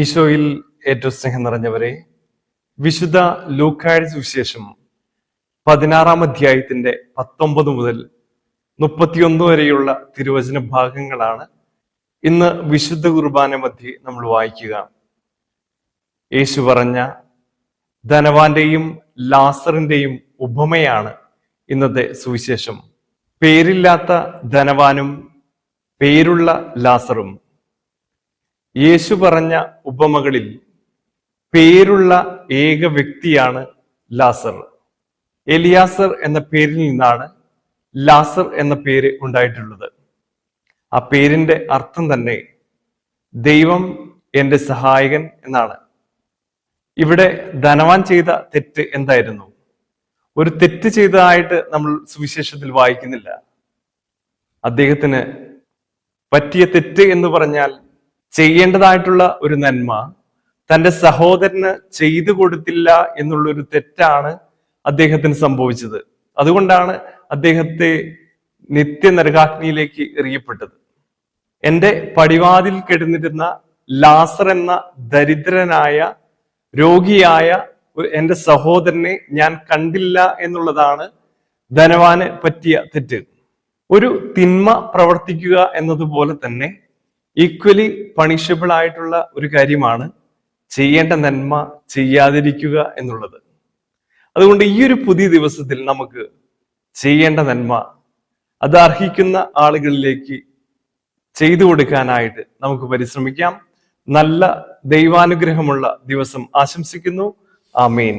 ഈശോയിൽ ഏറ്റവും സ്നേഹം നിറഞ്ഞവരെ, വിശുദ്ധ ലൂക്കായുടെ സുവിശേഷം 16-ാം അധ്യായത്തിന്റെ 19 മുതൽ 31 വരെയുള്ള തിരുവചന ഭാഗങ്ങളാണ് ഇന്ന് വിശുദ്ധ കുർബാന മധ്യേ നമ്മൾ വായിക്കുക. യേശു പറഞ്ഞ ധനവാന്റെയും ലാസറിന്റെയും ഉപമയാണ് ഇന്നത്തെ സുവിശേഷം. പേരില്ലാത്ത ധനവാനും പേരുള്ള ലാസറും. യേശു പറഞ്ഞ ഉപമകളിൽ പേരുള്ള ഏക വ്യക്തിയാണ് ലാസർ. എലിയാസർ എന്ന പേരിൽ നിന്നാണ് ലാസർ എന്ന പേര് ഉണ്ടായിട്ടുള്ളത്. ആ പേരിന്റെ അർത്ഥം തന്നെ ദൈവം എൻ്റെ സഹായകൻ എന്നാണ്. ഇവിടെ ധനവാൻ ചെയ്ത തെറ്റ് എന്തായിരുന്നു? ഒരു തെറ്റ് ചെയ്തതായിട്ട് നമ്മൾ സുവിശേഷത്തിൽ വായിക്കുന്നില്ല. അദ്ദേഹത്തിന് പറ്റിയ തെറ്റ് എന്ന് പറഞ്ഞാൽ ചെയ്യേണ്ടതായിട്ടുള്ള ഒരു നന്മ തൻ്റെ സഹോദരന് ചെയ്തു കൊടുത്തില്ല എന്നുള്ളൊരു തെറ്റാണ് അദ്ദേഹത്തിന് സംഭവിച്ചത്. അതുകൊണ്ടാണ് അദ്ദേഹത്തെ നിത്യനരകാഗ്നിയിലേക്ക് എറിയപ്പെട്ടത്. എൻ്റെ പടിവാതിൽ കിടന്നിരുന്ന ലാസർ എന്ന ദരിദ്രനായ രോഗിയായ എൻ്റെ സഹോദരനെ ഞാൻ കണ്ടില്ല എന്നുള്ളതാണ് ധനവാന് പറ്റിയ തെറ്റ്. ഒരു തിന്മ പ്രവർത്തിക്കുക എന്നതുപോലെ തന്നെ ഈക്വലി പണിഷബിൾ ആയിട്ടുള്ള ഒരു കാര്യമാണ് ചെയ്യേണ്ട നന്മ ചെയ്യാതിരിക്കുക എന്നുള്ളത്. അതുകൊണ്ട് ഈ ഒരു പുതിയ ദിവസത്തിൽ നമുക്ക് ചെയ്യേണ്ട നന്മ അത് അർഹിക്കുന്ന ആളുകളിലേക്ക് ചെയ്തു കൊടുക്കാനായിട്ട് നമുക്ക് പരിശ്രമിക്കാം. നല്ല ദൈവാനുഗ്രഹമുള്ള ദിവസം ആശംസിക്കുന്നു. ആമേൻ.